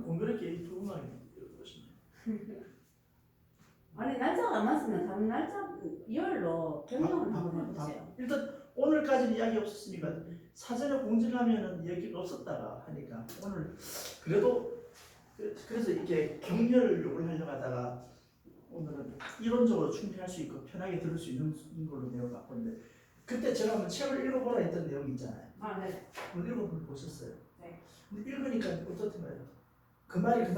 공교롭게 이 두 음악이 이루어지네요. 아니 날짜가 안 맞으면 다른 날짜 이열로 변경을 한번 해보세요. 일단 오늘까지는 이야기 없었으니까 사전에 공지를 하면은 얘기가 없었다가 하니까 오늘 그래도 그래서 이렇게 격려를 요구를 하려고 하다가 오늘은 이론적으로 충분할 수 있고 편하게 들을 수 있는 걸로 내용을 바꿨는데 그때 제가 한번 책을 읽어보라 했던 내용이 있잖아요. 아 네. 오늘 읽어보셨어요? 네. 근데 읽으니까 어떻던가요? 그 말이에요.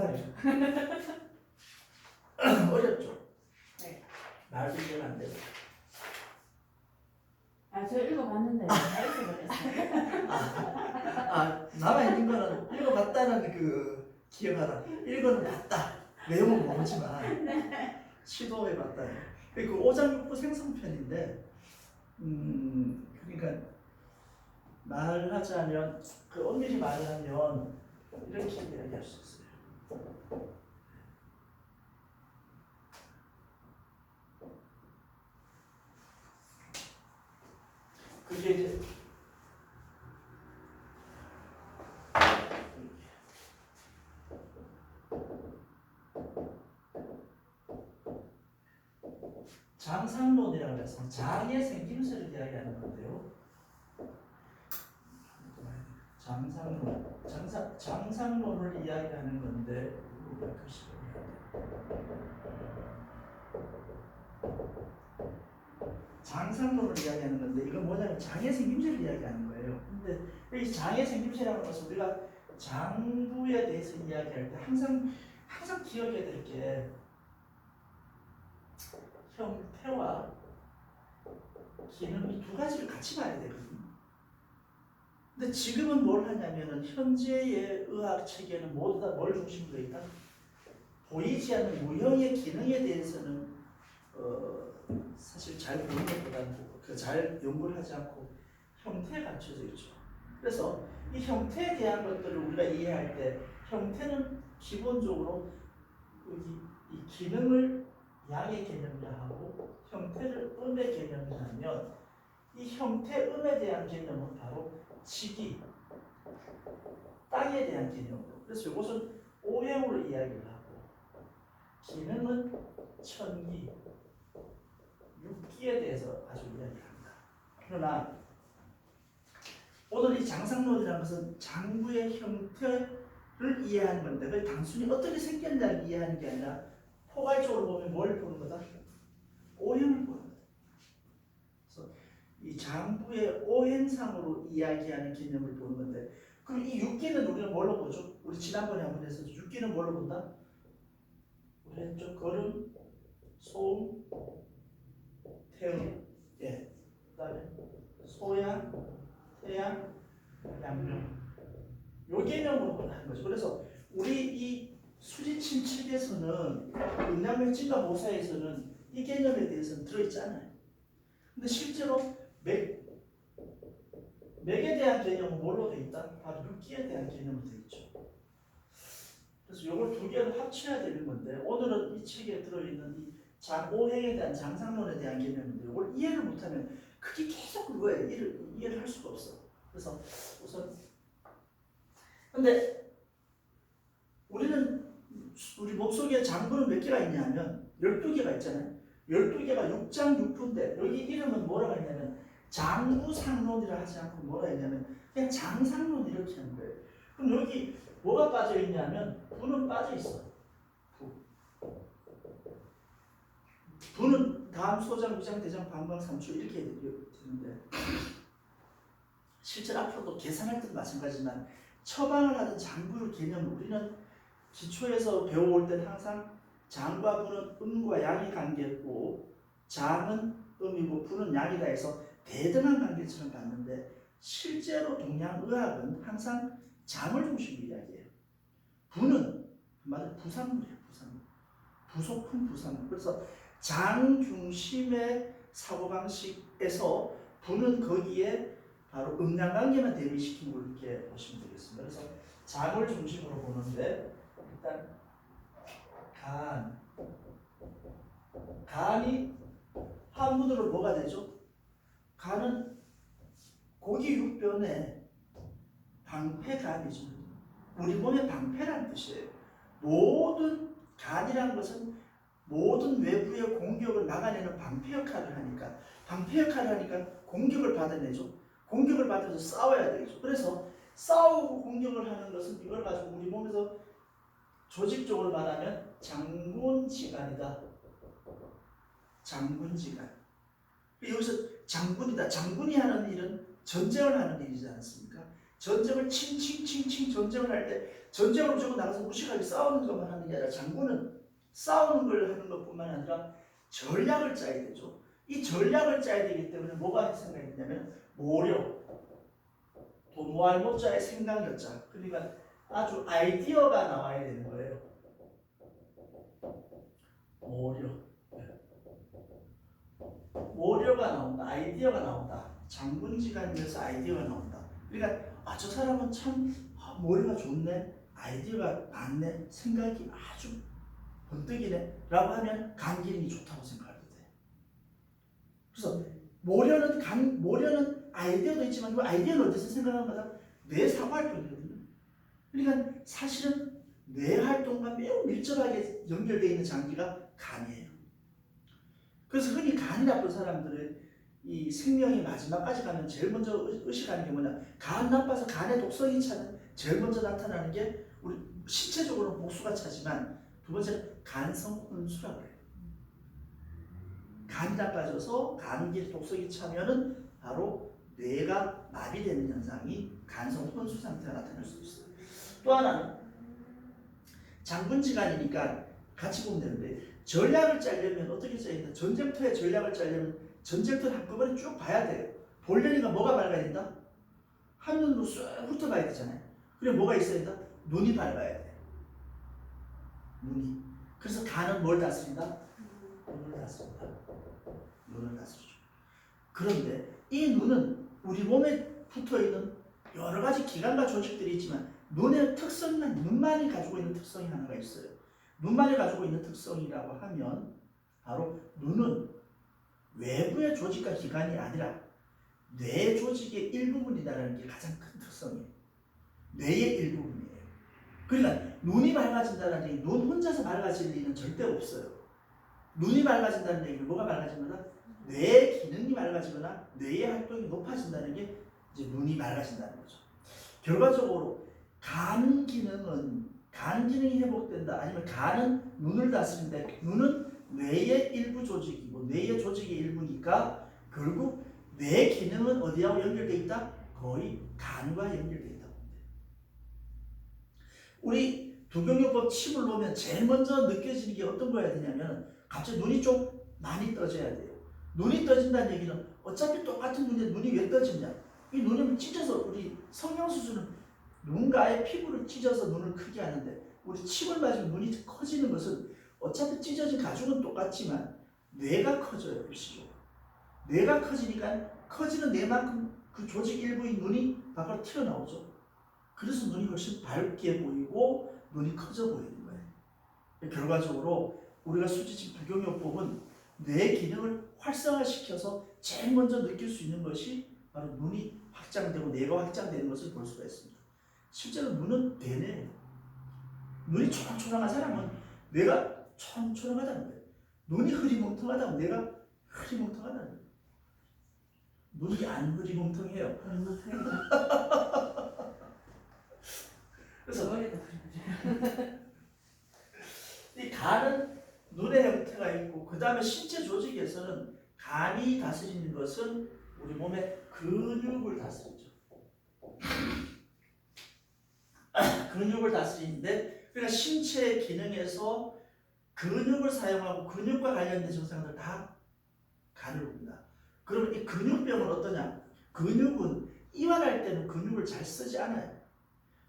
어렵죠? 네. 말도 이해가 안 되고. 저 읽어봤는데 알겠어버렸어요. 남아있는 거는 읽어봤다는 그 기억하라. 읽어는 봤다. 내용은 모르지만 시도해봤다. 그 5장 6부 생성편인데 그러니까 말하자면 그 엄밀히 말하면 이렇게 이야기할 수 있어요. 그게 이제 장상론이라고 해서 장의 생김새를 이야기하는 건데요. 장상론을 이야기하는 건데 우리가 글씨를 장상론을 이야기하는 건데 이건 뭐냐면 장의 생김새를 이야기하는 거예요. 근데 이 장의 생김새라는 것은 우리가 장부에 대해서 이야기할 때 항상 기억해야 될 게 형태와 기능 이 두 가지를 같이 봐야 되거든요. 근데 지금은 뭘 하냐면은 현재의 의학 체계는 모두 다 뭘 중심으로 돼 있다? 보이지 않는 무형의 기능에 대해서는 사실 잘 보는 것보다는 잘 연구를 하지 않고 형태에 갖춰져 있죠. 그래서 이 형태에 대한 것들을 우리가 이해할 때 형태는 기본적으로 이 기능을 양의 개념이라 하고 형태를 음의 개념이라 하면 이 형태 음에 대한 개념은 바로 지기, 땅에 대한 개념으로. 그래서 이것은 오행으로 이야기를 하고 기능은 천기, 육기에 대해서 아주 이야기를 합니다. 그러나 오늘 이 장상론이라는 것은 장부의 형태를 이해하는 건데 그 단순히 어떻게 생겼냐를 이해하는 게 아니라 포괄적으로 보면 뭘 보는 거다? 오행을 보는 거다. 그래서 이 장부의 오행상으로 이야기하는 개념을 보는 건데 그럼 이 육기는 우리가 뭘로 보죠? 우리 지난번에 한번 했었죠. 육기는 뭘로 본다? 우리 했죠. 걸음, 소음, 태음, 그다음에 소양, 태양, 양명. 요 개념으로 하는 거죠. 그래서 우리 이 수지침 책에서는 음양맥진과 모사에서는 이 개념에 대해서는 들어있지 않아요. 근데 실제로 맥에 대한 개념은 뭘로 되어 있다? 바로 육기에 대한 개념으로 되어 있죠. 그래서 이걸 두 개를 합쳐야 되는 건데 오늘은 이 책에 들어있는 이 오행에 대한 장상론에 대한 개념인데 이걸 이해를 못하면 그게 계속 그거예요. 이해를 할 수가 없어. 그래서 우선 근데 우리 몸속에 장부는 몇 개가 있냐면 12개가 있잖아요. 12개가 6장 6부인데 여기 이름은 뭐라고 했냐면 장부상론이라 하지 않고 뭐라 했냐면 그냥 장상론 이렇게 하는 거예요. 그럼 여기 뭐가 빠져 있냐면 부는 빠져 있어. 부는 다음 소장, 위장, 대장, 방광, 삼초 이렇게 되는데 실제로 앞으로도 계산할 때도 마찬가지지만 처방을 하는 장부의 개념을 우리는 기초에서 배워올 때는 항상 장과 부는 음과 양의 관계고 장은 음이고 부는 양이다 해서 대등한 관계처럼 봤는데 실제로 동양의학은 항상 장을 중심으로 이야기해요. 부는 한마디로 부산물이에요. 부산물. 부속품 부산물. 그래서 장 중심의 사고방식에서 부는 거기에 바로 음양관계만 대비시킨 걸 이렇게 보시면 되겠습니다. 그래서 장을 중심으로 보는데 일단 간이 한문으로 뭐가 되죠? 간은 고기 육변의 방패간이죠. 우리 몸의 방패란 뜻이에요. 모든 간이라는 것은 모든 외부의 공격을 막아내는 방패 역할을 하니까 공격을 받아내죠. 공격을 받아서 싸워야 되겠죠. 그래서 싸우고 공격을 하는 것은 이걸 가지고 우리 몸에서 조직적으로 말하면 장군지간이다. 장군지간. 여기서 장군이다. 장군이 하는 일은 전쟁을 하는 일이지 않습니까? 전쟁을 칭칭칭칭 전쟁을 할 때 전쟁을 무조건 나가서 무식하게 싸우는 것만 하는 게 아니라 장군은 싸우는 걸 하는 것뿐만 아니라 전략을 짜야 되죠. 이 전략을 짜야 되기 때문에 뭐가 생각이 드냐면 모력, 도모할 모자의 생각력자. 그러니까 아주 아이디어가 나와야 되는 거예요. 모려가 나온다. 아이디어가 나온다. 장군지간에서 아이디어가 나온다. 그러니까 저 사람은 참 머리가 좋네. 아이디어가 많네. 생각이 아주 번뜩이네. 라고 하면 간 기능이 좋다고 생각하게 돼. 그래서 모려는 아이디어도 있지만 그 아이디어는 어디서 생각하는 거다? 뇌 사고활동이거든요. 그러니까 사실은 뇌 활동과 매우 밀접하게 연결되어 있는 장기가 간이에요. 그래서 흔히 간이 나쁜 사람들은 이 생명의 마지막까지 가면 제일 먼저 의식하는 게 뭐냐? 간 나빠서 간의 독성이 차는 제일 먼저 나타나는 게 우리 신체적으로 복수가 차지만 두 번째는 간성 혼수라고 해요. 간이 나빠져서 간기 독성이 차면은 바로 뇌가 마비되는 현상이 간성 혼수 상태가 나타날 수 있어요. 또 하나는 장군지간이니까 같이 보면 되는데 전략을 짜려면 어떻게 짜야 된다? 전쟁터의 전략을 짜려면 전쟁터를 한꺼번에 쭉 봐야 돼요. 보려니까 뭐가 밝아야 된다? 한눈으로 쑥 훑어봐야 되잖아요. 그래 뭐가 있어야 된다? 눈이 밝아야 돼. 눈이. 그래서 간은 뭘 다스린다? 눈을 다스린다. 눈을 다스리죠. 그런데 이 눈은 우리 몸에 붙어있는 여러 가지 기관과 조직들이 있지만 눈의 특성만, 눈만이 가지고 있는 특성이 하나가 있어요. 눈만이 가지고 있는 특성이라고 하면 바로 눈은 외부의 조직과 기관이 아니라 뇌 조직의 일부분이라는 게 가장 큰 특성이에요. 뇌의 일부분이에요. 그러니까 눈이 밝아진다는 얘기, 눈 혼자서 밝아질 일은 절대 없어요. 눈이 밝아진다는 얘기는 뭐가 밝아지거나 뇌의 기능이 밝아지거나 뇌의 활동이 높아진다는 게 이제 눈이 밝아진다는 거죠. 결과적으로 간 기능이 회복된다. 아니면 간은 눈을 다스린다. 눈은 뇌의 일부 조직이고 뇌의 조직의 일부니까 결국 뇌 기능은 어디하고 연결되어 있다? 거의 간과 연결되어 있다고 합니다. 우리 두경요법 칩을 놓으면 제일 먼저 느껴지는 게 어떤 거야 되냐면 갑자기 눈이 좀 많이 떠져야 돼요. 눈이 떠진다는 얘기는 어차피 똑같은 눈인데 눈이 왜 떠지냐? 이 눈을 찢어서 우리 성형수술은 누군가의 피부를 찢어서 눈을 크게 하는데 우리 칩을 맞으면 눈이 커지는 것은 어차피 찢어진 가죽은 똑같지만 뇌가 커져요. 일시적으로. 뇌가 커지니까 커지는 뇌만큼 그 조직 일부인 눈이 밖으로 튀어나오죠. 그래서 눈이 훨씬 밝게 보이고 눈이 커져 보이는 거예요. 결과적으로 우리가 수지침 부경요법은 뇌 기능을 활성화시켜서 제일 먼저 느낄 수 있는 것이 바로 눈이 확장되고 뇌가 확장되는 것을 볼 수가 있습니다. 실제로 눈은 뇌네요. 눈이 초롱초롱한 사람은 뇌가 초롱초롱하다는 거예요. 눈이 흐리멍텅하다면 뇌가 흐리멍텅하다는 거예요. 눈이 안 흐리멍텅해요. 그래서 이 간은 눈의 형태가 있고 그 다음에 신체 조직에서는 간이 다스리는 것은 우리 몸의 근육을 다스리죠. 근육을 다스리는데 그러니까 신체 기능에서 근육을 사용하고 근육과 관련된 증상들 다 간을 봅니다. 그러면 이 근육병은 어떠냐? 근육은 이완할 때는 근육을 잘 쓰지 않아요.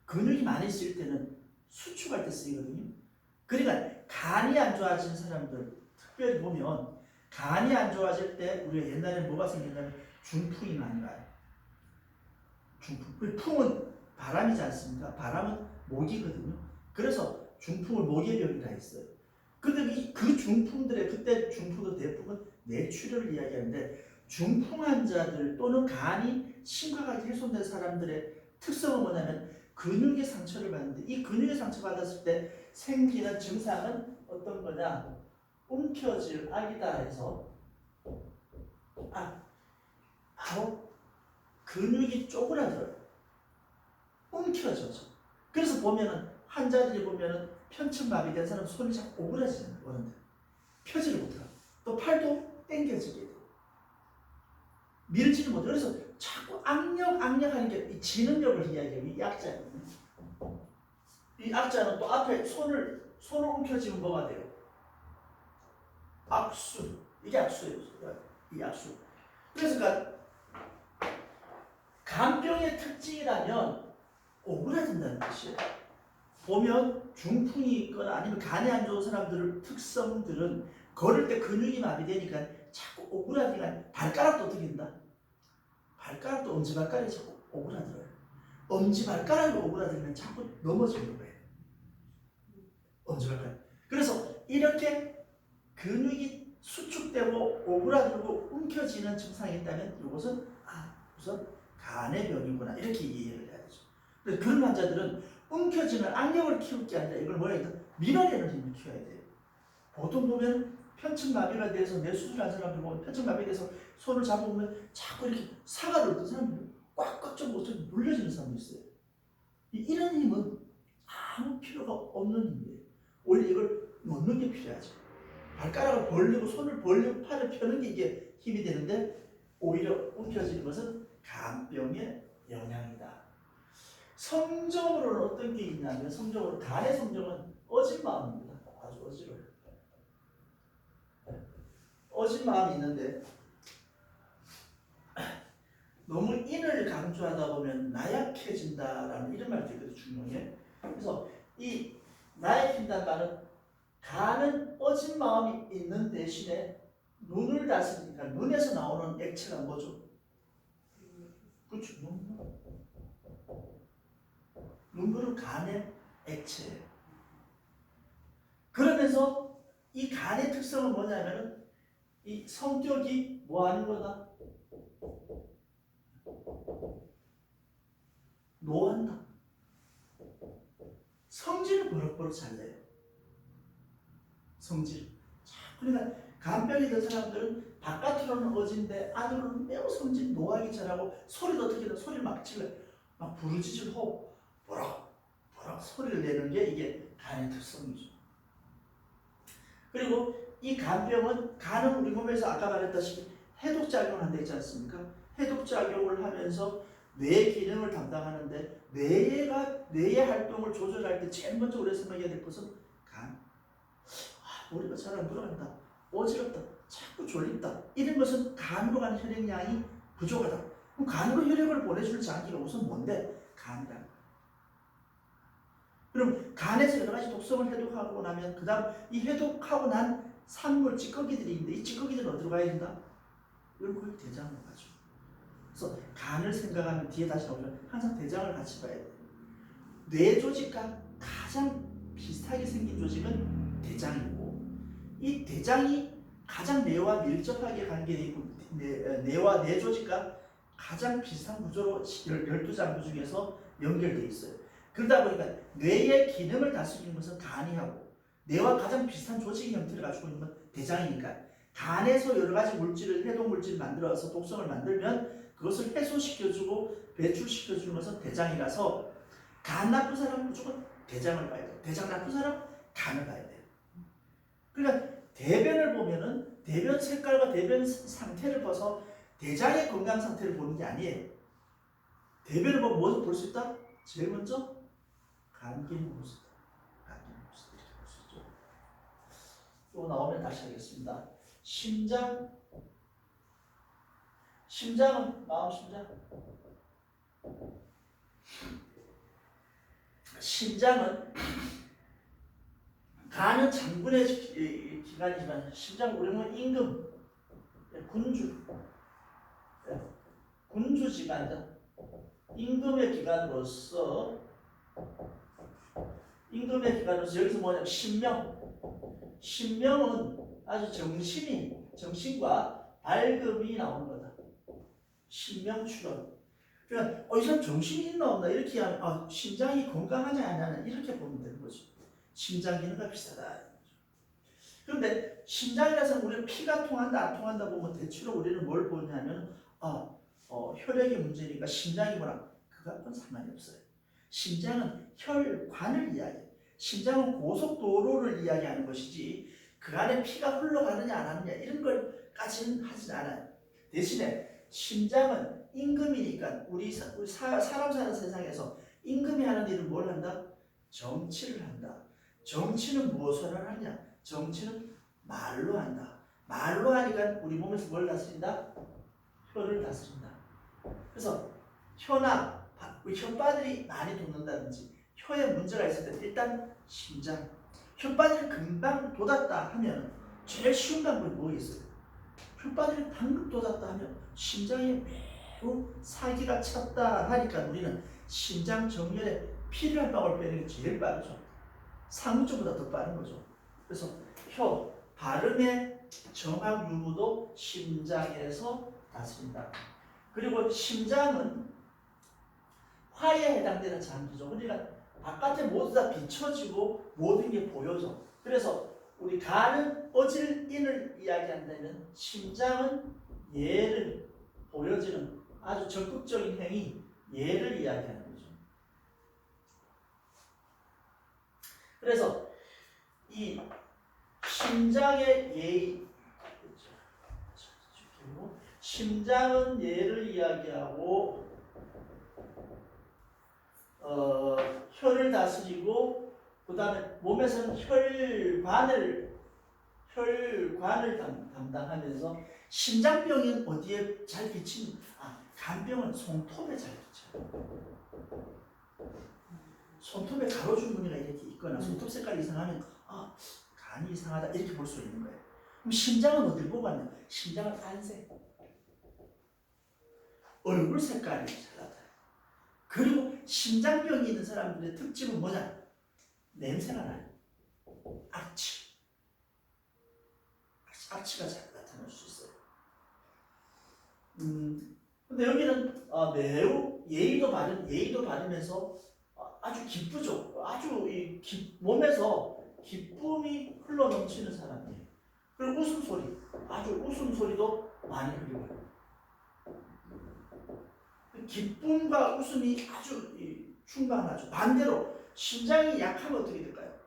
근육이 많이 쓰일 때는 수축할 때 쓰이거든요. 그러니까 간이 안 좋아진 사람들 특별히 보면 간이 안 좋아질 때 우리가 옛날에 뭐가 생겼냐면 중풍이 많이 와요. 중풍. 풍은 바람이지 않습니까? 바람은 모기거든요. 그래서 중풍을 모기병이라 했어요. 근데 그 중풍들의 그때 중풍도 대부분 뇌출혈을 이야기하는데 중풍 환자들 또는 간이 심각하게 훼손된 사람들의 특성은 뭐냐면 근육의 상처를 받는데 이 근육의 상처 받았을 때 생기는 증상은 어떤 거냐? 움켜질 악이다 해서 바로 근육이 쪼그라들어요. 움켜져서. 그래서 보면은 환자들이 보면은 편측마비된 사람 손이 자꾸 오그라지잖아요. 어른들. 펴지를 못하고 또 팔도 당겨지게 돼요. 밀지를 못해요. 그래서 자꾸 악력하는 게 이 지능력을 이야기해요. 이 약자는. 이 악자는 또 앞에 손을 움켜쥐면 뭐가 돼요? 악수. 이게 악수예요. 이 악수. 그래서 간병의 특징이라면 오그라든다는 뜻이에요. 보면 중풍이 있거나 아니면 간에 안 좋은 사람들 특성들은 걸을 때 근육이 마비되니까 자꾸 오그라들니까 발가락도 어떻게 된다? 발가락도 엄지발가락이 자꾸 오그라들어요. 엄지발가락이 오그라들면 자꾸 넘어지는 거예요. 엄지발가락. 그래서 이렇게 근육이 수축되고 오그라들고 움켜지는 증상이 있다면 이것은 우선 간의 병이구나 이렇게 이해를 해야 되죠. 그래서 그런 환자들은 움켜지는 악력을 키울 게 아니라 이걸 뭐라 해야 돼? 밀어내는 힘을 키워야 돼요. 보통 보면 편측마비가 돼서 내 수술한 사람들 보면 편측마비가 돼서 손을 잡으면 자꾸 이렇게 사과를 어떤 사람들 꽉꽉 좀 못하게 눌려지는 사람도 있어요. 이런 힘은 아무 필요가 없는 힘이에요. 오히려 이걸 놓는 게 필요하죠. 발가락을 벌리고 손을 벌리고 팔을 펴는 게 이게 힘이 되는데 오히려 움켜지는 것은 간병의 영향이다. 성적으로는 어떤 게 있냐면 성적으로 간의 성적은 어진 마음입니다. 아주 어지러워요. 어진 마음이 있는데 너무 인을 강조하다 보면 나약해진다라는 이런 말도 있거든요. 중용에. 그래서 이 나약해진다는 말은 간은 어진 마음이 있는 대신에 눈을 다스리니까 눈에서 나오는 액체가 뭐죠? 그렇죠. 눈물은 간의 액체예요. 그러면서 이 간의 특성은 뭐냐면은 이 성격이 뭐 하는 거다? 노한다. 성질을 버럭버럭 잘 내요. 성질. 그러니까 간병이 든 사람들은 바깥으로는 어진데 안으로는 매우 성질 노하기 잘하고 소리도 어떻게든 소리를 막 질러 막 부르짖을 호흡 버럭 소리를 내는 게 이게 간의 특성이죠. 그리고 이 간병은 간은 우리 몸에서 아까 말했다시피 해독작용을 한다 했지 않습니까? 해독작용을 하면서 뇌 기능을 담당하는데 뇌의 활동을 조절할 때 제일 먼저 우리가 생각해야 될 것은 간. 머리가 잘 안 돌아간다. 어지럽다. 자꾸 졸립다. 이런 것은 간으로 가는 혈액량이 부족하다. 그럼 간으로 혈액을 보내주는 장기가 우선 뭔데? 간이라는 거야. 그럼 간에서 여러 가지 독성을 해독하고 나면 그 다음 이 해독하고 난 산물 찌꺼기들이 있는데 이 찌꺼기들은 어디로 가야 된다? 이건 거의 대장으로 가죠. 그래서 간을 생각하면 뒤에 다시 나오면 항상 대장을 같이 봐야 돼요. 뇌 조직과 가장 비슷하게 생긴 조직은 대장이고 이 대장이 가장 뇌와 밀접하게 관계되어 있고 뇌와 뇌 조직과 가장 비슷한 구조로 12장부 중에서 연결되어 있어요. 그러다 보니까 뇌의 기능을 다스리는 것은 간이 하고 뇌와 가장 비슷한 조직 형태를 가지고 있는 건 대장이니까 간에서 여러 가지 물질을 해독 물질을 만들어서 독성을 만들면 그것을 해소시켜주고 배출시켜주는 것은 대장이라서 간 나쁜 사람은 무조건 대장을 봐야 돼요. 대장 나쁜 사람 간을 봐야 돼요. 그러니까 대변을 보면은 대변 색깔과 대변 상태를 봐서 대장의 건강 상태를 보는 게 아니에요. 대변을 보면 무엇을 볼 수 있다? 제일 먼저 간 기능을 볼 수 있다. 간 기능을 볼 수 있다. 이렇게 볼 수 있죠. 또 나오면 다시 하겠습니다. 심장은 마음 심장은 간은 장군의 기관이지만 심장 우리 몸 임금 군주 기관이다. 임금의 기관으로서 여기서 뭐냐면 신명은 아주 정신과 밝음이 나오는 거다. 신명 출현. 그러니까 이 사람 정신이 있나 없나 이렇게 하면 심장이 건강하냐 안 하냐 이렇게 보면 되는 거죠. 심장 기능과 비슷하다. 그런데 심장이라서 우리가 피가 통한다 안 통한다 보면 대체로 우리는 뭘 보냐면 혈액의 문제니까 심장이 뭐라 그것과는 상관이 없어요. 심장은 혈관을 이야기해요. 심장은 고속도로를 이야기하는 것이지 그 안에 피가 흘러가느냐 안 하느냐 이런 걸까지는 하진 않아요. 대신에 심장은 임금이니까 우리 사람 사는 세상에서 임금이 하는 일은 뭘 한다? 정치를 한다. 정치는 무엇을 하느냐? 정치는 말로 한다. 말로 하니까 우리 몸에서 뭘 다스린다? 혀를 다스린다. 그래서 혀나 혓바늘이 많이 돋는다든지 혀에 문제가 있을 때 일단 심장, 혓바늘이 금방 돋았다 하면 제일 쉬운 방법이 뭐겠어요? 혓바늘이 방금 돋았다 하면 심장에 매우 사기가 찼다 하니까 우리는 심장 정렬에 피를 한 방울 빼는 게 제일 빠르죠. 상무증보다 더 빠른 거죠. 그래서 혀, 발음의 정확 유무도 심장에서 다스린다. 그리고 심장은 화에 해당되는 장기죠. 그러니까 바깥에 모두 다 비춰지고 모든 게 보여져. 그래서 우리 간은 어질 인을 이야기한다면 심장은 예를 보여지는 아주 적극적인 행위, 예를 이야기하는 거죠. 그래서 이 심장의 예의, 심장은 예를 이야기하고 혀를 다스리고 그 다음에 몸에서는 혈관을 담당하면서 심장병은 어디에 잘 비치는? 간병은 손톱에 잘 비쳐요. 손톱에 가로준 무늬가 이렇게 있거나 손톱 색깔이 이상하면 간이 이상하다 이렇게 볼 수 있는 거예요. 그럼 심장은 어딜 보고 왔냐? 심장은 안색, 얼굴 색깔이 잘 나타나요. 그리고 심장병이 있는 사람들의 특징은 뭐냐? 냄새가 나요. 악취가 잘 나타날 수 있어요. 근데 여기는 매우 예의도 바르면서 아주 기쁘죠. 아주 몸에서 기쁨이 흘러 넘치는 사람이에요. 그리고 웃음소리도 많이 흘려요. 기쁨과 웃음이 아주 충만하죠. 반대로 심장이 약하면 어떻게 될까요?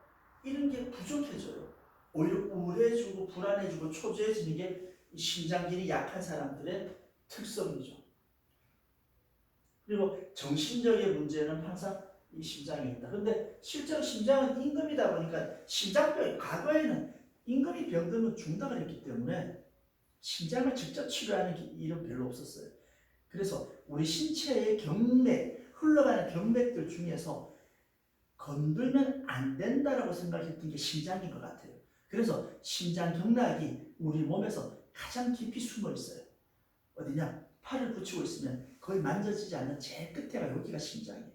이런 게 부족해져요. 오히려 우울해지고 불안해지고 초조해지는 게 심장기능이 약한 사람들의 특성이죠. 그리고 정신적인 문제는 항상 이 심장에 있다. 그런데 실제로 심장은 임금이다 보니까 심장병, 과거에는 임금이 병들면 중단을 했기 때문에 심장을 직접 치료하는 일은 별로 없었어요. 그래서 우리 신체의 경맥, 흘러가는 경맥들 중에서 건들면 안 된다라고 생각했던 게 심장인 것 같아요. 그래서 심장 경락이 우리 몸에서 가장 깊이 숨어 있어요. 어디냐? 팔을 붙이고 있으면 거의 만져지지 않는 제일 끝에가 여기가 심장이에요.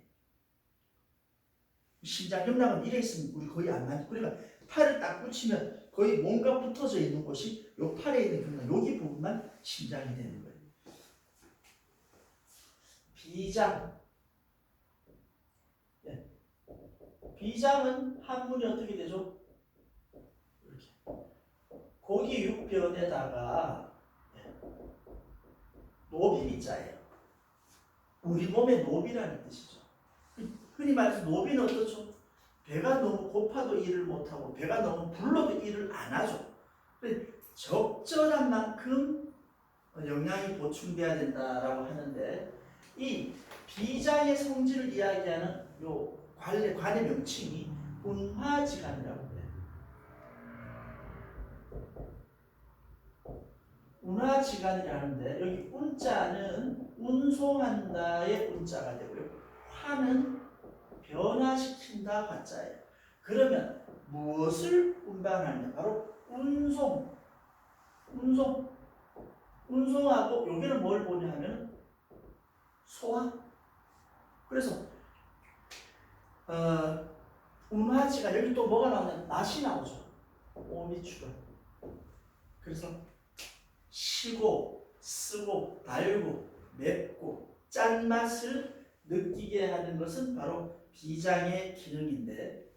심장 경락은 이래 있으면 우리 거의 안 만져. 그러니까 팔을 딱 붙이면 거의 뭔가 붙어져 있는 곳이 요 팔에 있는 경락, 여기 부분만 심장이 되는 거예요. 비장. 비장은 한문이 어떻게 되죠? 이렇게. 고기 육변에다가 노비자예요. 우리 몸의 노비라는 뜻이죠. 흔히 말해서 노비는 어떻죠? 배가 너무 고파도 일을 못하고 배가 너무 불러도 일을 안 하죠. 적절한 만큼 영양이 보충돼야 된다라고 하는데 이 비장의 성질을 이야기하는 요 관의 명칭이 운화지간이라고 해요. 운화지간이라는데 여기 운자는 운송한다의 운자가 되고요. 화는 변화시킨다 화자예요. 그러면 무엇을 운반하느냐? 바로 운송하고 여기는 뭘 보냐 하면 소화. 그래서 운화지가 여기 또 뭐가 나오냐면 맛이 나오죠. 오미추가. 그래서 시고 쓰고 달고 맵고 짠맛을 느끼게 하는 것은 바로 비장의 기능인데,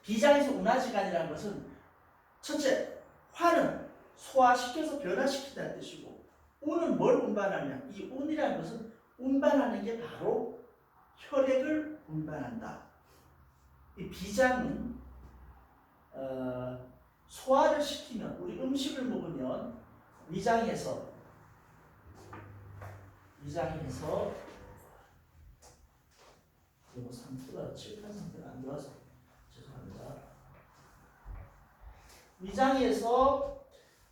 비장에서 운하지간이라는 것은 첫째, 화는 소화시켜서 변화시키다는 뜻이고, 운은 뭘 운반하냐? 이 운이라는 것은 운반하는 게 바로 혈액을 운반한다. 이 비장은 소화를 시키면, 우리 음식을 먹으면 위장에서 이거 상태가 칠판 상태가 안 좋아서 죄송합니다. 위장에서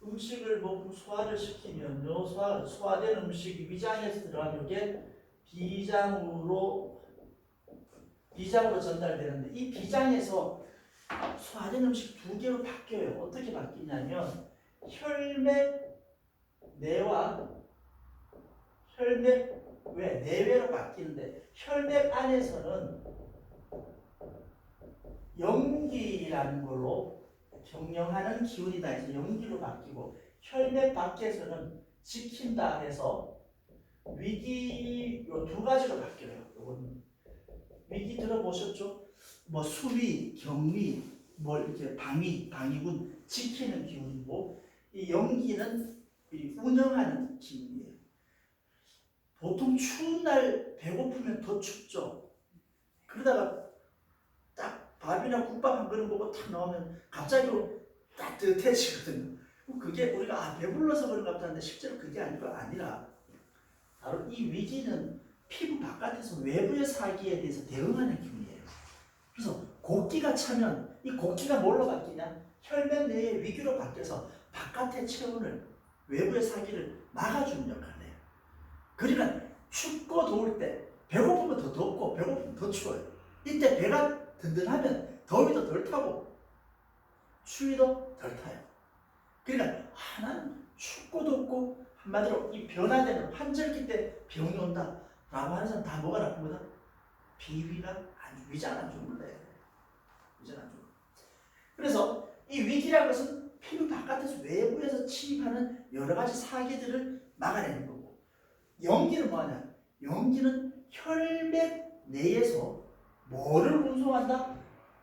음식을 먹고 소화를 시키면요, 소화된 음식이 위장에서 들어가면 이게 비장으로 전달되는데, 이 비장에서 소화된 음식 두 개로 바뀌어요. 어떻게 바뀌냐면 혈맥 내와 혈맥 내외로 바뀌는데, 혈맥 안에서는 염기라는 걸로 경영하는 기운이다 해서 염기로 바뀌고, 혈맥 밖에서는 지킨다 해서 위기, 요 두 가지로 바뀌어요. 요거는 위기 들어보셨죠? 뭐 수위, 경위, 뭐 이렇게 방위군 지키는 기운이고, 이 염기는 이 운영하는 기운이에요. 보통 추운 날 배고프면 더 춥죠. 그러다가 딱 밥이나 국밥 한 그릇 먹고 탁 나오면 갑자기 따뜻해지거든요. 그게 우리가 배불러서 그런가 보다 하는데, 실제로 그게 아니라 바로 이 위기는 피부 바깥에서 외부의 사기에 대해서 대응하는 기운이에요. 그래서 곡기가 차면 이 곡기가 뭘로 바뀌냐? 혈맥 내의 위기로 바뀌어서 바깥의 체온을, 외부의 사기를 막아주는 역할을 해요. 그러니까 춥고 더울 때 배고프면 더 덥고 배고프면 더 추워요. 이때 배가 든든하면 더위도 덜 타고 추위도 덜 타요. 그러니까 하나는 춥고 덥고, 한마디로 이 변화되는 환절기 때 병이 온다 라고 하는 사람 다 뭐가 나쁜 거다? 위장 안 좋은 거예요. 위장 안 좋은 거. 그래서 이 위기라는 것은 피부 바깥에서 외부에서 침입하는 여러 가지 사기들을 막아내는 거고, 염기는 뭐하냐? 염기는 혈맥 내에서 뭐를 운송한다?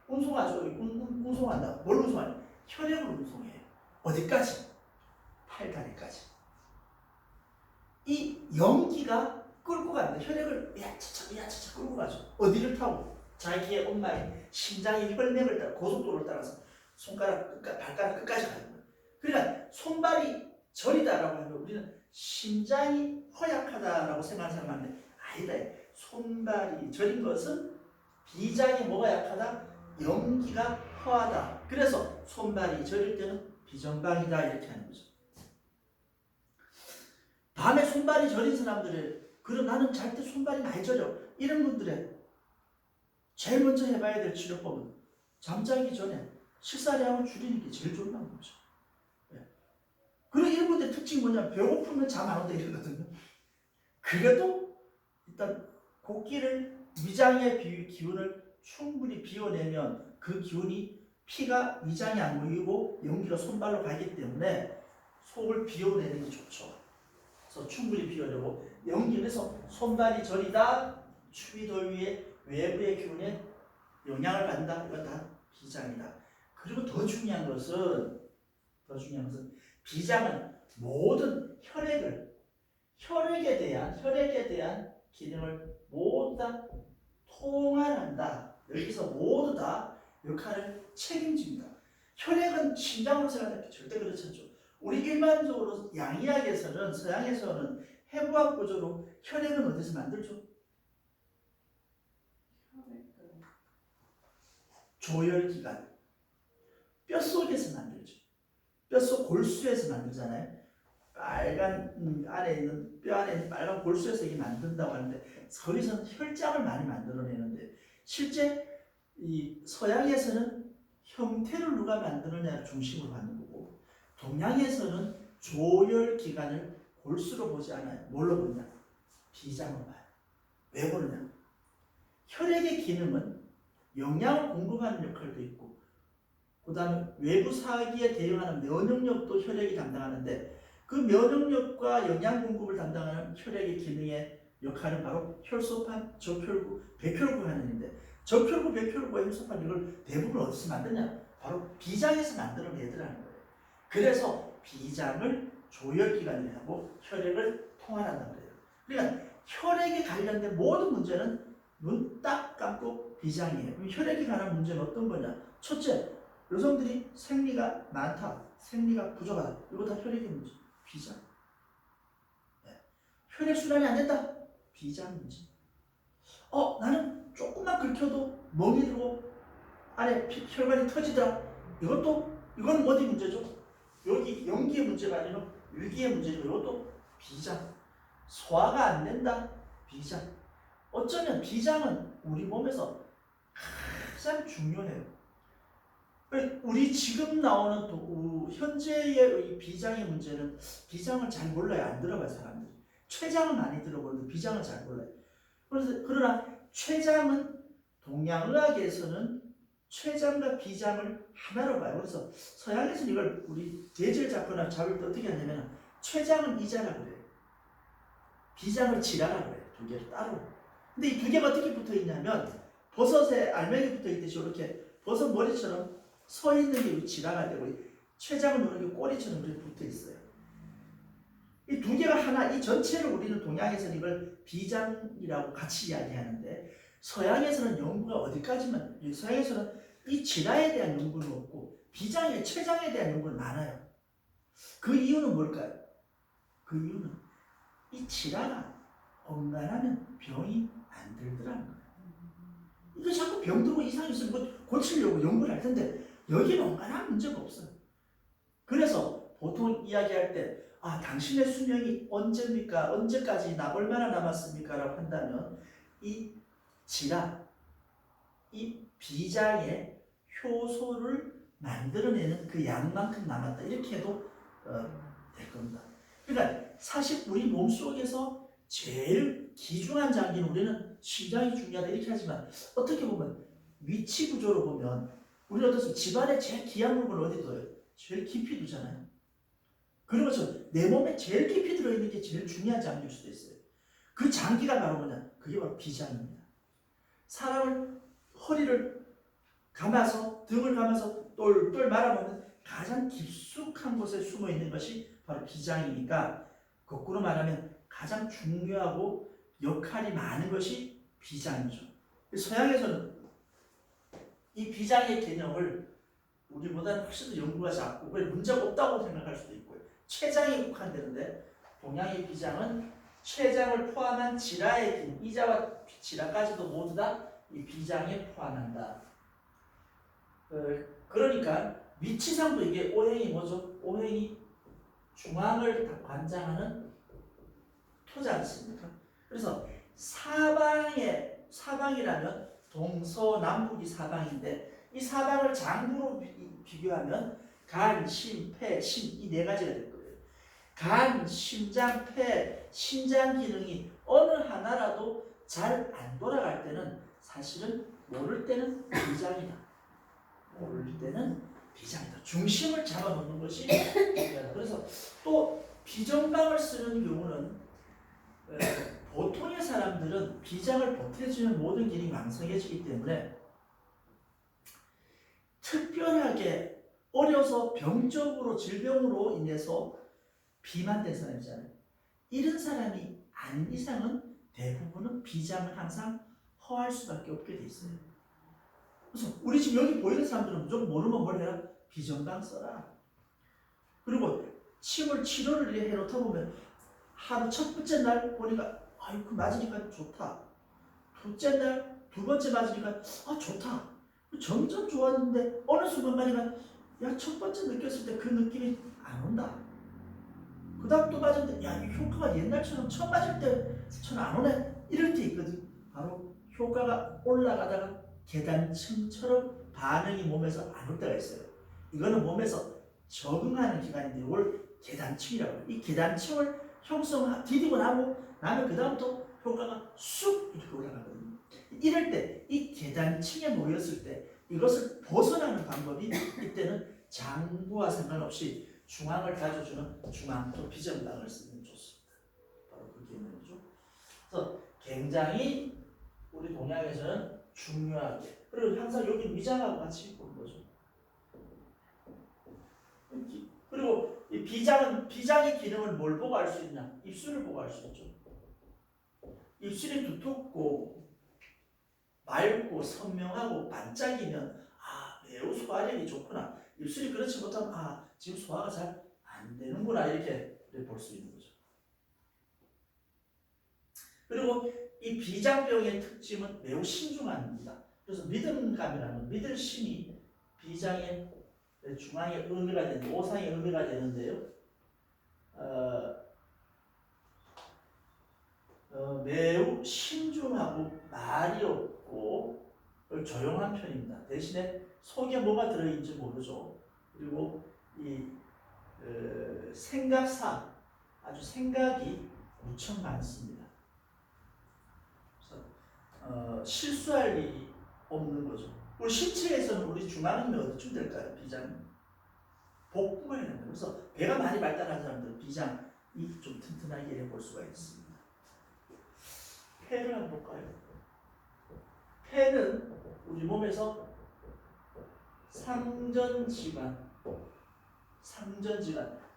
운송한다. 뭘 운송하냐? 혈액을 운송해요. 어디까지? 팔다리까지. 이 염기가 끌고 간다. 혈액을 야차차 끌고 가죠. 어디를 타고? 자기의 엄마의 심장의 혈맥을 따라 고속도로를 따라서 발가락 끝까지 가는 거예요. 그러니까 손발이 저리다라고 하면 우리는 심장이 허약하다라고 생각하는 사람한테 아니다. 손발이 저린 것은 비장이 뭐가 약하다? 염기가 허하다. 그래서 손발이 저릴 때는 비정방이다 이렇게 하는 거죠. 밤에 손발이 저린 사람들의, 그럼 나는 잘 때 손발이 많이 저려, 이런 분들의 제일 먼저 해봐야 될 치료법은 잠자기 전에 식사량을 줄이는 게 제일 좋다는 거죠. 그리고 이런 분들의 특징이 뭐냐면 배고프면 잠 안 온다 이러거든요. 그래도 일단 곡기를, 위장의 기운을 충분히 비워내면 그 기운이 피가 위장에 안 모이고 연기가 손발로 가기 때문에 속을 비워내는 게 좋죠. 그래서 충분히 비워내고, 연기에서 손발이 저리다, 추위 더위에 외부의 기운에 영향을 받는다. 이건 다 비장이다. 그리고 더 중요한 것은 비장은 모든 혈액에 대한 기능을 모두 다 통할한다. 여기서 모두 다 역할을 책임집니다. 혈액은 심장으로 생각할 절대 그렇지 않죠. 우리 일반적으로 양의학에서는, 서양에서는 해부학 구조로 혈액은 어디서 만들죠? 조혈기관, 뼛속에서 만들죠. 뼛속 골수에서 만들잖아요. 빨간 안에 있는, 뼈 안에 있는 빨간 골수에서 이게 만든다고 하는데, 거기서는 혈장을 많이 만들어내는데, 실제 이 서양에서는 형태를 누가 만드느냐를 중심으로 하는 거고, 동양에서는 조혈기관을 골수로 보지 않아요. 뭘로 보냐? 비장으로 봐요. 왜 보느냐? 혈액의 기능은 영양을 공급하는 역할도 있고, 그 다음에 외부 사기에 대응하는 면역력도 혈액이 담당하는데, 그 면역력과 영양 공급을 담당하는 혈액의 기능에 역할은 바로 혈소판, 적혈구, 백혈구 하는 인데 적혈구, 백혈구, 혈소판 이걸 대부분 어디서 만드냐? 바로 비장에서 만들어내더라는 거예요. 그래서 비장을 조혈기관이라고 혈액을 통할한단 말이에요. 그러니까 혈액에 관련된 모든 문제는 눈 딱 감고 비장이에요. 그럼 혈액에 관한 문제는 어떤 거냐? 첫째, 여성들이 생리가 많다, 생리가 부족하다. 이거 다 혈액의 문제. 비장. 네. 혈액순환이 안 된다. 비장 문제. 나는 조금만 긁혀도 멍이 들고 안에 혈관이 터지더라. 이건 어디 문제죠? 여기 연기의 문제가 아니라 위기의 문제죠. 이것도 비장. 소화가 안 된다. 비장. 어쩌면 비장은 우리 몸에서 가장 중요해요. 우리 지금 나오는 현재의 이 비장의 문제는 비장을 잘 몰라요. 안 들어봐요, 사람들이. 췌장은 많이 들어보는데 비장을 잘 몰라요. 그러나 췌장은 동양의학에서는 췌장과 비장을 하나로 봐요. 그래서 서양에서는 이걸 우리 대질 잡거나 잡을 때 어떻게 하냐면 췌장은 이자라고 그래요. 비장을 지라라고 그래요. 두 개를 따로. 근데 이 두 개가 어떻게 붙어 있냐면 버섯에 알맹이 붙어 있듯이 이렇게 버섯 머리처럼 서 있는 게 지라가 되고 췌장은 이렇게 꼬리처럼 이렇게 붙어 있어요. 이 두 개가 하나, 이 전체를 우리는 동양에서는 이걸 비장이라고 같이 이야기하는데 서양에서는 연구가 어디까지만, 서양에서는 이 지라에 대한 연구는 없고 비장의 췌장에 대한 연구는 많아요. 그 이유는 뭘까요? 그 이유는 이 지라가 엉간하면 병이 안 들더라는 거예요. 이거 자꾸 병 들고 이상이 있으면 뭐 고치려고 연구를 할 텐데 여기는 엉간한 문제가 없어요. 그래서 보통 이야기할 때 당신의 수명이 언제입니까? 언제까지 얼마나 남았습니까? 라고 한다면 이 지라, 이 비장의 효소를 만들어내는 그 양만큼 남았다. 이렇게 해도 될 겁니다. 그러니까 사실 우리 몸속에서 제일 귀중한 장기는 우리는 심장이 중요하다 이렇게 하지만 어떻게 보면 위치 구조로 보면 우리는 어떻습니까? 집안에 제일 귀한 물건을 어디 둬요? 제일 깊이 두잖아요. 그런 것처럼 내 몸에 제일 깊이 들어있는 게 제일 중요한 장기일 수도 있어요. 그 장기가 바로 뭐냐? 그게 바로 비장입니다. 사람을 허리를 감아서 등을 감아서 똘똘 말아먹는 가장 깊숙한 곳에 숨어 있는 것이 바로 비장이니까 거꾸로 말하면 가장 중요하고 역할이 많은 것이 비장이죠. 서양에서는 이 비장의 개념을 우리보다는 훨씬 더 연구가 작고 문제가 없다고 생각할 수도 있고요. 췌장에 국한되는데 동양의 비장은 췌장을 포함한 지라의 기능, 이자와 지라까지도 모두 다 이 비장에 포함한다. 그러니까 위치상도 이게 오행이 뭐죠? 오행이 중앙을 관장하는 토지 않습니까? 그래서 사방이라면 동서남북이 사방인데 이 사방을 장부로 비교하면 간, 심, 폐, 신 이 네 가지가 될 거예요. 간, 심장, 폐, 신장 기능이 어느 하나라도 잘 안 돌아갈 때는 사실은 모를 때는 비장이다. 모를 때는 비장이다. 중심을 잡아놓는 것이 중요하다. 그래서 또 비정방을 쓰는 경우는 보통의 사람들은 비장을 보태주는 모든 기능이 왕성해지기 때문에 특별하게 어려서 병적으로 질병으로 인해서 비만된 사람이잖아요. 이런 사람이 아닌 이상은 대부분은 비장을 항상 허할 수밖에 없게 돼 있어요. 그래서 우리 지금 여기 보이는 사람들은 무조건 모르면 뭘 해라? 비정당 써라. 그리고 침을 치료를 해놓다 보면 하루 첫 번째 날 보니까 그 맞으니까 좋다. 둘째 날, 두 번째 맞으니까 좋다. 점점 좋았는데 어느 순간 가니까 첫 번째 느꼈을 때 그 느낌이 안 온다. 그 다음 또 맞았는데 이 효과가 옛날처럼 처음 맞을 때처럼 안 오네. 이럴 때 있거든. 바로 효과가 올라가다가 계단층처럼 반응이 몸에서 안 올 때가 있어요. 이거는 몸에서 적응하는 기간인데 이걸 계단층이라고 해요. 이 계단층을 형성 디디고 나면 그 다음부터 효과가 쑥 이렇게 올라가거든요. 이럴 때 이 계단층에 놓였을 때 이것을 벗어나는 방법이 이때는 장부와 상관없이 중앙을 다져주는 중앙토 비정당을 쓰면 좋습니다. 바로 그 개념이죠. 그래서 굉장히 우리 동양에서는 중요하게, 그리고 항상 여기 위장하고 같이 보는 거죠. 그리고 이 비장의 기능을 뭘 보고 알 수 있냐? 입술을 보고 알 수 있죠. 입술이 두텁고 맑고 선명하고 반짝이면 매우 소화력이 좋구나. 입술이 그렇지 못하면 지금 소화가 잘 안 되는구나, 이렇게 볼 수 있는 거죠. 그리고 이 비장병의 특징은 매우 신중합니다. 그래서 믿음감이라는 믿을 신이 비장의 중앙에 의미가 되는데, 오상의 의미가 되는데요. 매우 신중하고 말이 없고 조용한 편입니다. 대신에 속에 뭐가 들어있는지 모르죠. 그리고 이 생각상 아주 생각이 무척 많습니다. 그래서 실수할 일이 없는 거죠. 우리 신체에서는 우리 중앙이 어디쯤 될까요? 비장이 복부에 있는 거예요. 그래서 배가 많이 발달한 사람들은 비장이 좀 튼튼하게 볼 수가 있습니다. 폐를 한번 볼까요? 폐는 우리 몸에서 상전지관,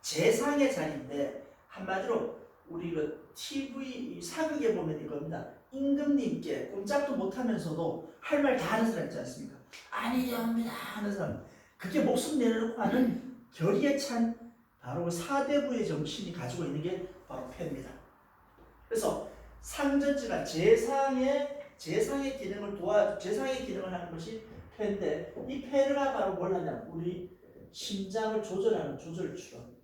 재상의 자리인데, 한마디로 우리 그 TV 사극에 보면 이겁니다. 임금님께 꼼짝도 못하면서도 할 말 다 하는 사람 있지 않습니까? 아니렵니다 하는 사람. 그게 목숨 내놓고 하는 결의에 찬 바로 사대부의 정신이 가지고 있는 게 바로 폐입니다. 그래서 상전지관, 재상의 기능을 하는 것이 폐인데, 이 폐가 바로 뭘 하냐? 우리 심장을 조절하는 조절추론,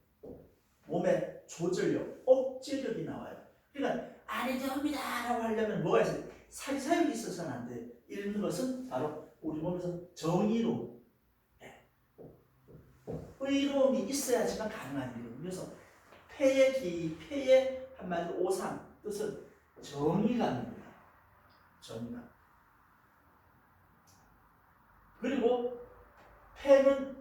몸의 조절력, 억제력이 나와요. 그러니까 아니 됩니다라고 하려면 뭐가 있어요? 사유가 있어서는 안 돼요. 이런 것은 바로 우리 몸에서 정의로움, 의로움이 있어야지만 가능한 일이에요. 그래서 폐의 한마디로 오상, 뜻은 정의감입니다. 정의감. 그리고 폐는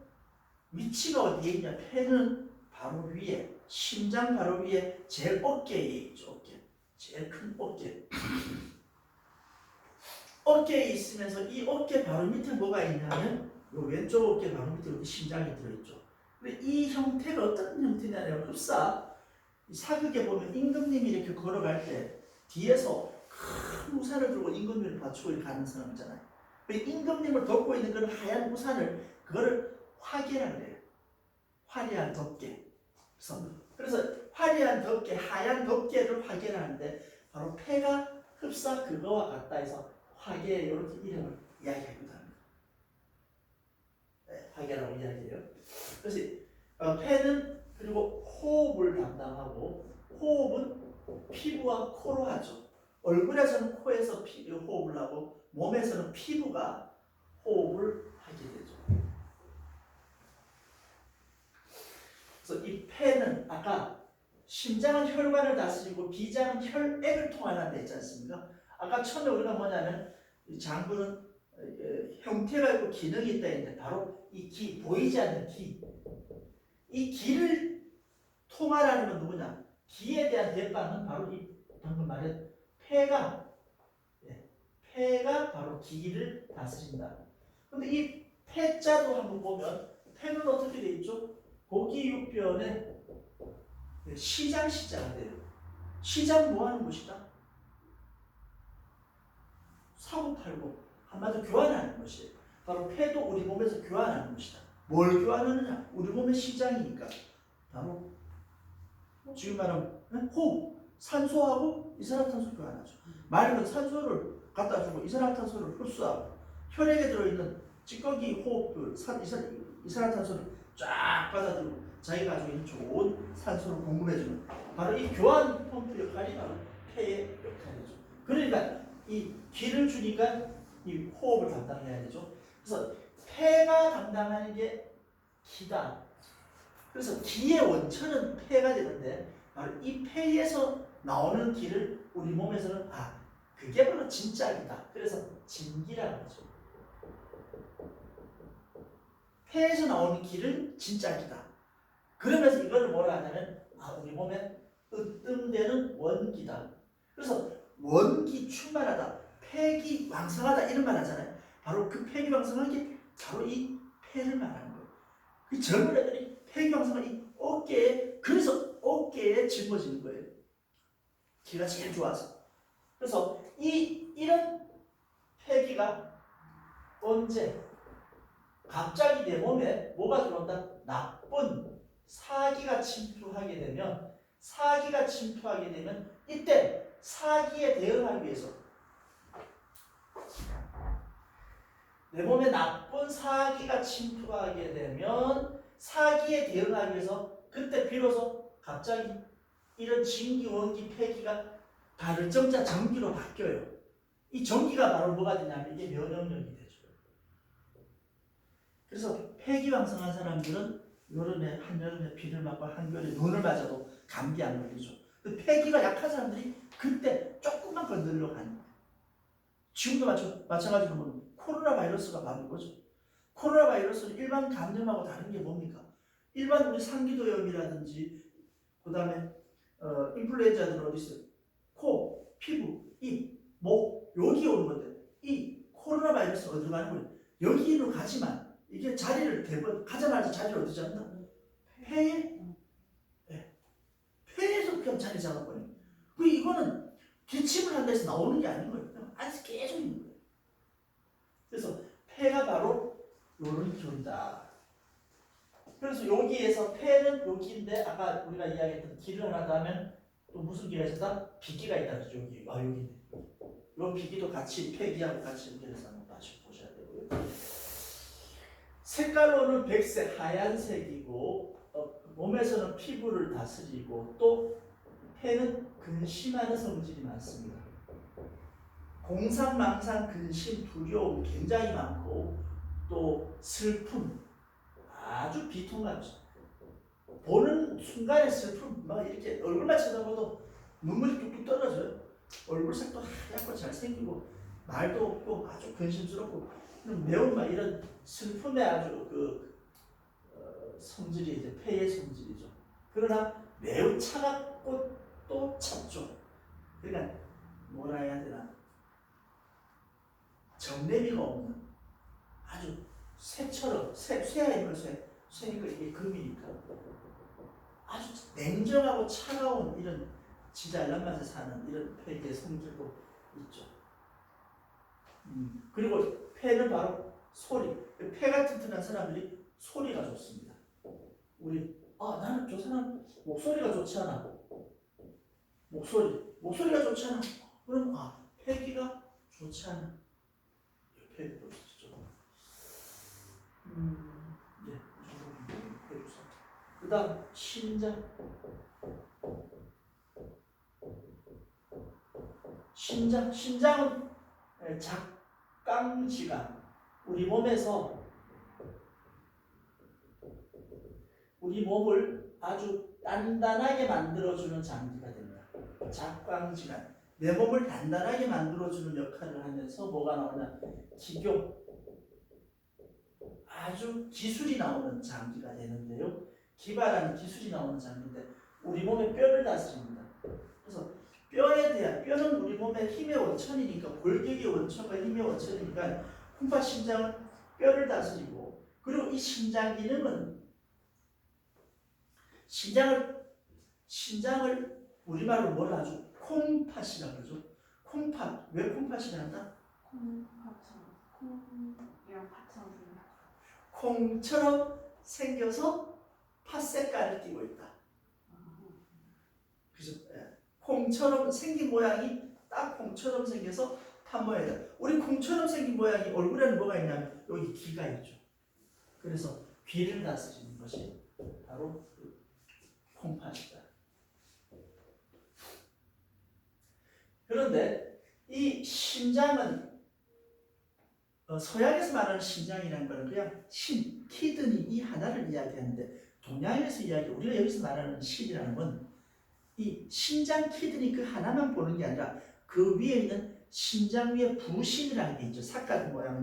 위치가 어디에 있냐? 폐는 바로 위에, 심장 바로 위에 제일 어깨에 있죠. 어깨. 제일 큰 어깨. 어깨에 있으면서 이 어깨 바로 밑에 뭐가 있냐면, 이 왼쪽 어깨 바로 밑에 심장이 들어있죠. 근데 이 형태가 어떤 형태냐면, 흡사 사극에 보면 임금님이 이렇게 걸어갈 때 뒤에서 큰 우산을 들고 임금님을 받치고 가는 사람 있잖아요. 임금님을 덮고 있는 그런 하얀 우산을, 그거를 화계라고 해요. 화려한 덮개. 그래서 화려한 덮개, 하얀 덮개를 화계라는데, 바로 폐가 흡사 그거와 같다 해서 화계, 이렇게 이름을 이야기하기도 합니다. 네, 화계라고 이야기해요. 그래서 폐는 그리고 호흡을 담당하고, 호흡은 피부와 코로 하죠. 얼굴에서는 코에서 호흡을 하고, 몸에서는 피부가 호흡을 하게 되죠. 그래서 이 폐는 아까 심장은 혈관을 다스리고 비장은 혈액을 통하는 데 있지 않습니까? 아까 처음에 우리가 뭐냐면 장부는 형태가 있고 기능이 있다 했는데, 바로 이 기, 보이지 않는 기, 이 기를 통하라는 건 누구냐? 기에 대한 대빵은 바로 이 방금 말한 폐가 바로 기를 다스린다. 근데 이 폐자도 한번 보면, 폐는 어떻게 돼 있죠? 고기 육변에 시장시자가 돼요. 시장 뭐 하는 곳이다? 사고 팔고, 한마디로 교환하는 것이에요. 바로 폐도 우리 몸에서 교환하는 것이다. 뭘 교환하느냐? 우리 몸의 시장이니까 바로 지금 말하면 호흡, 산소하고 이산화탄소 교환하죠. 맑은 산소를 갖다 주고 이산화탄소를 흡수하고, 혈액에 들어있는 찌꺼기 호흡, 이산화탄소를 쫙 받아들이고 자기가 가지고 있는 좋은 산소를 공급해주는, 바로 이 교환 펌프 역할이 바로 폐의 역할이죠. 그러니까 이 기를 주니까 이 호흡을 담당해야 되죠. 그래서 폐가 담당하는 게 기다. 그래서 기의 원천은 폐가 되는데, 바로 이 폐에서 나오는 기를 우리 몸에서는 그게 바로 진짜기다. 그래서 진기라고 하죠. 폐에서 나오는 기를 진짜기다. 그러면서 이걸 뭐라 하냐면, 우리 몸에 으뜸되는 원기다. 그래서 원기 충만하다, 폐기 왕성하다 이런 말 하잖아요. 바로 그 폐기 왕성한 게 바로 이 폐를 말하는 거예요. 그 젊은 애들이 폐기 왕성한 이 어깨에, 그래서 어깨에 짊어지는 거예요. 기가 제일 좋아서. 그래서 이런 폐기가 언제 갑자기 내 몸에 뭐가 들어온다? 나쁜 사기가 침투하게 되면, 이때 사기에 대응하기 위해서, 내 몸에 나쁜 사기가 침투하게 되면 사기에 대응하기 위해서 그때 비로소 갑자기 이런 진기, 원기, 폐기가 발정자 전기로 바뀌어요. 이 전기가 바로 뭐가 되냐면 이게 면역력이 되죠. 그래서 폐기왕성한 사람들은 여름에, 한여름에 비를 맞고 한겨울에 눈을 맞아도 감기 안 걸리죠. 그 폐기가 약한 사람들이 그때 조금만 건들려 가는 거예요. 지금도 마찬가지로 보면 코로나 바이러스가 바로 거죠. 코로나 바이러스는 일반 감염하고 다른 게 뭡니까? 일반 우리 상기도염이라든지 그 다음에 인플루엔자들은 어디 있어요? 코, 피부, 입, 목 여기 오는 건데 이 코로나 바이러스가 어디로 가는 거예요? 여기로 가지만 이게 자리를 대번 가자마자 자리를 어디 잡나? 폐에, 폐에서 그냥 자리 잡아버려요. 그 이거는 기침을 한다 해서 나오는 게 아닌 거예요. 그냥 안에서 계속 있는 거예요. 그래서 폐가 바로 요런 기운이다. 그래서 여기에서 폐는 여기인데 아까 우리가 이야기했던 기를 하나 더 하면 또 무슨 기가 있었다? 비기가 있다 그죠? 여기. 여기 있네. 요 비기도 같이 폐기하고 같이 연결해서 한번 다시 보셔야 되고요. 색깔로는 백색, 하얀색이고 몸에서는 피부를 다스리고 또 폐는 근심하는 성질이 많습니다. 공상, 망상, 근심, 두려움 굉장히 많고 또 슬픔, 아주 비통하죠. 보는 순간에 슬픔, 막 이렇게 얼굴만 쳐다봐도 눈물이 뚝뚝 떨어져요. 얼굴색도 하얗고 잘생기고 말도 없고 아주 근심스럽고 매운 막 이런 슬픔의 아주 성질이 이제 폐의 성질이죠. 그러나 매우 차갑고 또 찹죠. 그러니까 뭐라 해야 되나, 정내미가 없는 아주 쇠처럼, 쇠야 쇠니까 이게 금이니까 아주 냉정하고 차가운 이런 지잘난 맛에 사는 이런 폐의 성질도 있죠. 그리고 폐는 바로 소리. 폐가 튼튼한 사람들이 소리가 좋습니다. 나는 저 사람 목소리가 좋지 않아. 목소리가 좋지 않아. 그럼 폐기가 좋지 않아. 폐기 좋죠. 그 다음 신장. 신장은 작강지가 우리 몸에서 우리 몸을 아주 단단하게 만들어주는 장기가 됩니다. 작강지가 내 몸을 단단하게 만들어주는 역할을 하면서 뭐가 나오냐? 기교, 아주 기술이 나오는 장기가 되는데요. 기발한 기술이 나오는 장기인데 우리 몸의 뼈를 다스립니다. 그래서 뼈에 대한, 뼈는 우리 몸의 힘의 원천이니까, 골격의 원천과 힘의 원천이니까 콩팥 신장은 뼈를 다스리고, 그리고 이 신장 기능은 신장을 우리말로 뭐라 하죠? 콩팥이라고 그러죠. 콩팥. 왜 콩팥이라 한다? 콩처럼 생겨서 팥 색깔을 띠고 있다. 그죠? 콩처럼 생긴 모양이 딱 콩처럼 생겨서 팥 모양이다. 우리 콩처럼 생긴 모양이 얼굴에는 뭐가 있냐면 여기 귀가 있죠. 그래서 귀를 다스리는 것이 바로 그 콩팥이다. 그런데 이 심장은 서양에서 말하는 심장이라는 것은 그냥 키드니 이 하나를 이야기하는데, 동양에서 우리가 여기서 말하는 심이라는 건 이 심장 키드니 그 하나만 보는 게 아니라 그 위에 있는 심장 위에 부심이라는 게 있죠. 삭 같은 모양.